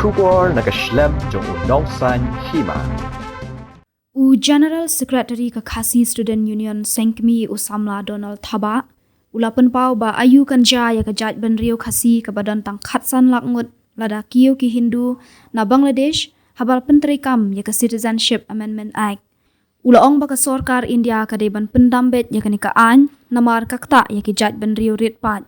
Shubor nakaslem jong unongsan hima. General Secretary ka Khasi Student Union Sengkmi Usamla Donald Thaba ulapan pau ba ayu kanja ya ka jaj ban rio khasi ka badan tang khatsan lakngut lada kiyo ki Hindu na Bangladesh habal penteri kam ya ka Citizenship Amendment Act ulaong ba ka sorkar India ka deban pendambet ya ka ni ka an namar kakta ya ki jaj ban rio rit pat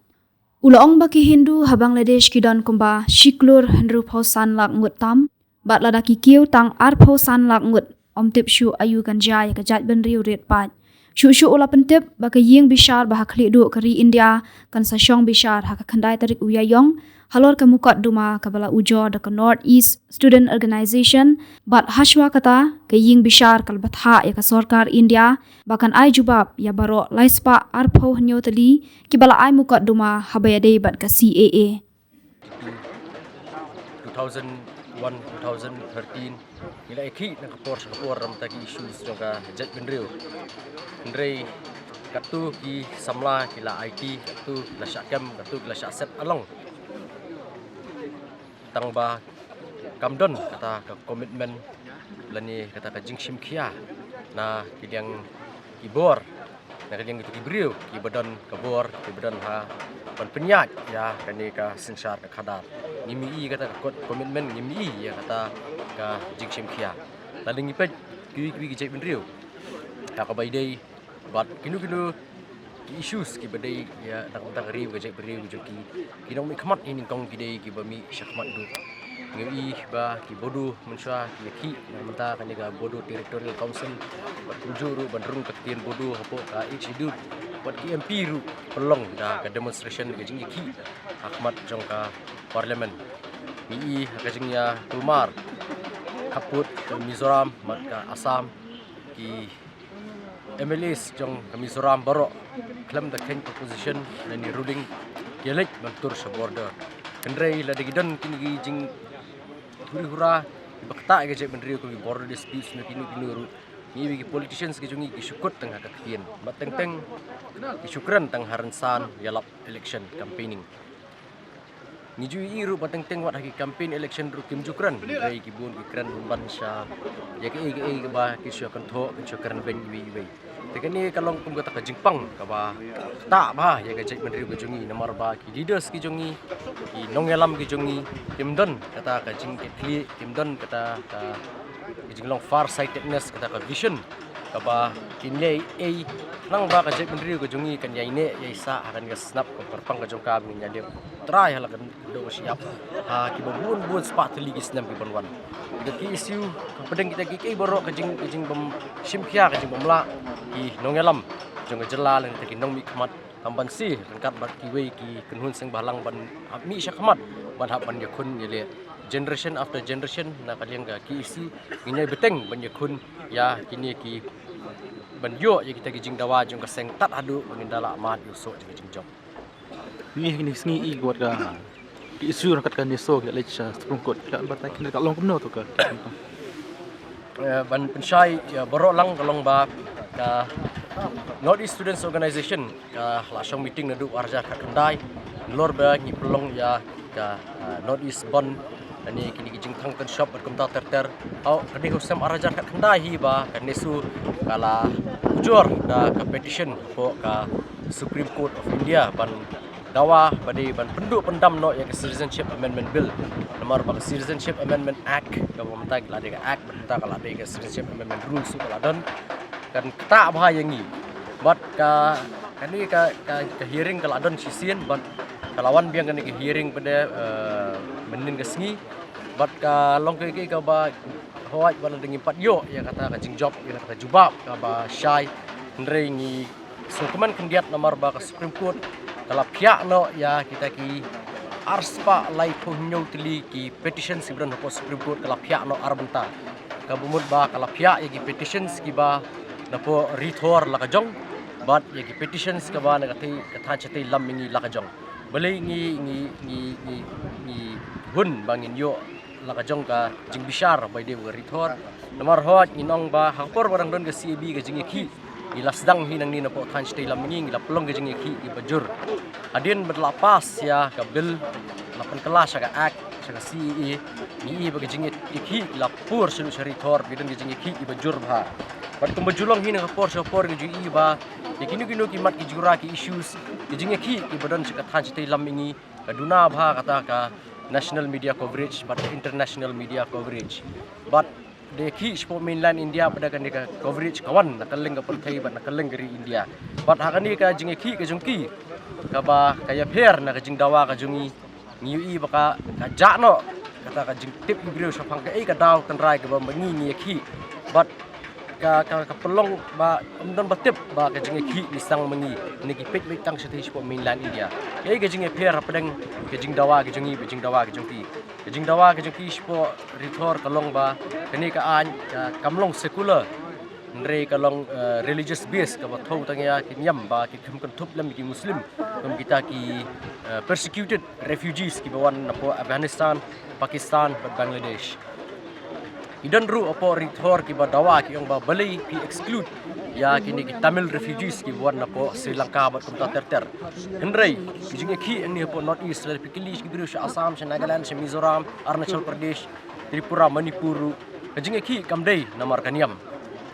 ulaong ba ki Hindu ha Bangladesh ki don kumba shiklur hendru pausan lakngut tam bat lada ki kiyo tang ar pausan lakngut om tip shu ayu kanja ya ka jaj ban rio rit pat Shu ula pentip baka ying bishar bah khli du kari India kan sa syong bishar ha ka khandai tarik uyayong halor ka mukot duma ka bala ujo da ka North East Student Organization bat hashwa kata ka ying bishar kal batha ya ka sorkar India bakan ai jubab ya baro laispa arpho hnyo tali ki bala ai mukot duma habayade bat ka CAA 2001-2013 ila eki na kapor ram ta ki issues joga jaj benrio ndrei katu ki samla kila IT katu la syakam katu la syak along tangba kamdon kata ka komitmen lani kata ka jingshim khia na kidiang kibor na kidiang itu kibrio ki badan kabor ki badan ha pan penyat ya kani ka sensar ka khadar ngimi kata komitmen ngimi ya kata ka jingshim khia laling ipet ki jai benrio ka bai dei bat kinu issues ki badai ya tak ri ga jai beri jo ki nong mi khamat ini kong ki dei ki ba mi syakmat du ngi ba ki bodu mensha ki menta kan ga bodu territorial council bat juru bandrung ketien bodu hapo ka ichidu bat ki MP ru pelong da ka demonstration ga jing ki akmat jong ka parliament mi ka jing ya tumar kaput ke Mizoram mat ka Assam ki MLAs jong kami Mizoram baro claim the king proposition dan ni ruling gelek bentur sa border kendrai la digidan kini jing hura bakta ge je menteri ko border disputes na kini ru ni bi politicians ge jungi ki syukut tengah ka kien mateng ki syukran tang haransan yalap election campaigning ni ju iru pateng wat haki campaign election ru kim jukran dai ki bun ki kran ban sha ya ke ba ki syo kan tho ki syukran ben wi tekani kalong kum kata ka jingpang ka ba ta ba ya ka jai menteri ko jungi nomor ba ki leaders ki jungi ki nongelam ki jungi kimdon kata ka jing ke kli kimdon kata ka jinglong far sightedness kata ka vision ka ba kinlei nang ba ka jai menteri ko jungi kan yai ne yai sa akan ga snap ko perpang ka jongka min nya dia try halakan do siap ha ki bun spat ligi snap ki bonwan ki issue pedeng kita ki borok ka jing bom simkhia ka jing bomla ki nongelam jong jela lang ki nong mi khamat tamban si rangkat bat ki wei ki kenhun seng balang ban mi syakmat ban hap ban yakun yele generation after generation na kalian ga ki isi ngai beteng ban yakun ya kini ki ban yo ya kita ki jing dawa jong ka seng tat adu mengindala mat yuso jing job ni sngi i buat ka isu rakat kan deso ke lecha sprungkot ka batai kena ka long kumno to ka ban pensyai ya borok lang kalong ba ka North East Students Organization ka lasong meeting nadu arja ka kendai lor ba ngi pelong ya ka North East Bon ani kini kijing thangkan shop berkumta terter au kini husam arja ka kendai hi ba kan nesu kala ujur da ka petition po ka Supreme Court of India ban dawa badi ban penduk pendam no ya Citizenship Amendment Bill nomor ba Citizenship Amendment Act ka pemerintah kala de act pemerintah kala de Citizenship Amendment Rules kala don kan tak bahaya ngi bat ka kani ka hearing kala don sisien bat kalawan biang kani hearing pada menin kesngi bat ka long ke ka ba hoaj bala dengi pat yo ya kata ka jing job ya kata jubab ka ba syai ndrei ngi sukuman kendiat nomor ba ka Supreme Court kala pihak no ya kita ki arspa lai punyo tili ki petition sibran ko Supreme Court kala pihak no arbenta ka bumud ba kala pihak ya ki petitions ki ba napo rithor la ka jong bat ya ki petitions ka ba na katha chate lam mingi la ka jong balai ngi hun bangin yo la ka jong ka jing bishar by de rithor nomor hot inong ba hangpor barang don ka CAB ka jing ki ilasdang hinang ni napo than chate lam mingi la plong ka jing ki bajur adien berlapas ya ka bil lapan kelas aga act saga CE ni bagi jingit iki lapur selu sari thor bidan gi jingit iki bajur bha bat kumbajulong hin ga por sopor gi i ba ikinu kinu ki mat ki jura ki issues gi jingit iki badan saka than chite lamingi kaduna bha kata ka national media coverage but international media coverage but dekhi sport mainland India pada kan deka coverage kawan nakaleng ka perthai bat nakaleng geri India bat hakani ka jingeki ka jungki ka ba kaya pher na ka jing dawa ka jungi ngiui baka ka jakno kata ka jing tip ibrio sapang ka ka daw kan rai ka ba mangi ngeki bat ka pelong ba umdon batip ba ka jingeki nisang mangi ni ki pek pek tang seti sport mainland India ka jing pher padang ka jing dawa ka jungi jing dawa ka jungki jing dawa ka jungki sport rithor kalong ba kani ka an kamlong secular nre kalong religious base ka thau tangya ki nyam ba ki kham kan thup lam ki muslim kam kita ki persecuted refugees ki bawan napo Afghanistan Pakistan dan Bangladesh idan ru apo rithor ki ba dawa ki ong ba bali ki exclude ya kini ki Tamil refugees ki bawan napo Sri Lanka bat kumta ter nre ki jinge ki ni apo north east la pikili ki biru Assam Nagaland Mizoram Arunachal Pradesh Tripura Manipur kajing ki kamdei namar kaniam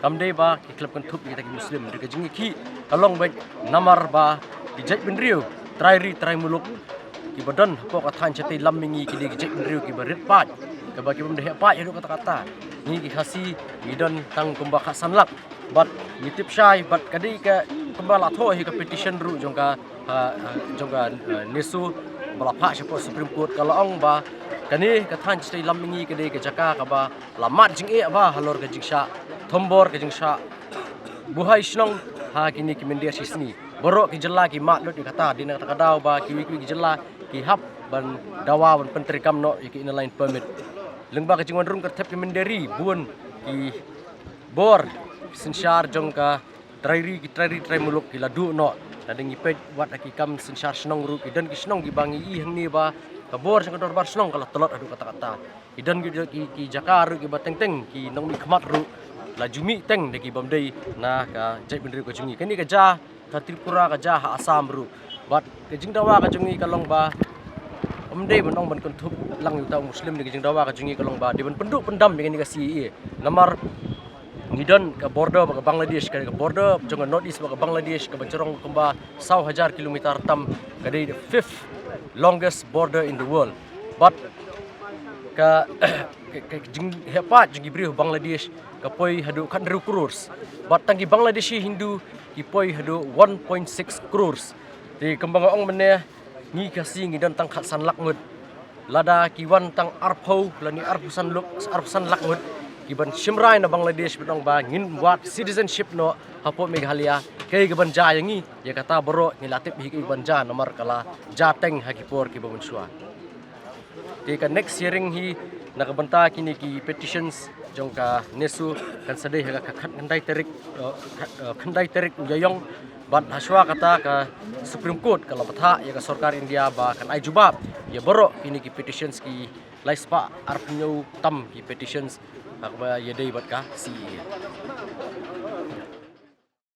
kamdei ba ki klub kan thup kita ki muslim de kajing ki kalong ba namar ba ki jaj benriu trai muluk ki badan po ka than chate lammingi ki de jaj benriu ki barit pat ka ba ki bamde pa yedu kata ni ki khasi idon tang kumba khasanlak bat nitip syai bat kadi ka kumba la tho hi ka petition ru jongka nesu bala pa siapa Supreme Court kalau ong ba kani ka than chite lammingi ke de ke jaka ka ba lamat jing e ba halor ka jingsha thombor ka jingsha buhai snong ha kini ki mendia sisni borok ki jela ki mat lot kata dina kata daw ba ki ki jela ki hap ban dawa ban pentri kam no ki inline permit lengba ka jingwan rum ka thep ki menderi bun ki bor sinsyar jong ka trai muluk ki ladu no dadeng ipet wat aki kam sinsyar snong ru ki dan ki snong ki bangi i hang ni ba kabor sang kador bar snong kalau telot adu kata-kata idan ki jakar ki bateng teng ki nong mi khmat ru la jumi teng de ki bamdei na ka jai bendri ko jungi kani ka ja ka Tripura ka ja Assam ru bat ke jing dawa ka jungi kalong ba bamdei benong ban kon thup lang yu taw muslim de jing dawa ka jungi kalong ba de ban penduk pendam dengan ka CE namar ngidan ka border ka Bangladesh ka border jonga north east ka Bangladesh ka bacerong kumba 1,000 kilometer tam ka the fifth longest border in the world but ka jing hepat jing ibri Bangladesh ka poi hadu kan crores but tangi Bangladeshi Hindu ki poi hadu 1.6 crores di kembang ong mene ni kasi ngidan tang khat san lakngut lada ki wan tang arpho lani arpusan lakngut ki ban shimrai na Bangladesh benong ba ngin buat citizenship no hapo Meghalaya kay gaban ja yangi ya kata boro ni latip hi ki ban ja nomor kala jateng hakipor ki bamunsua tika next hearing hi nakabanta kini ki petitions jongka nesu kan sadai ha khandai terik yayong bat haswa kata ka Supreme Court kalau patha ya ka sarkar India ba kan ai jubab ya boro kini ki petitions ki laispa arpnyo tam ki petitions akba yedai bat ka si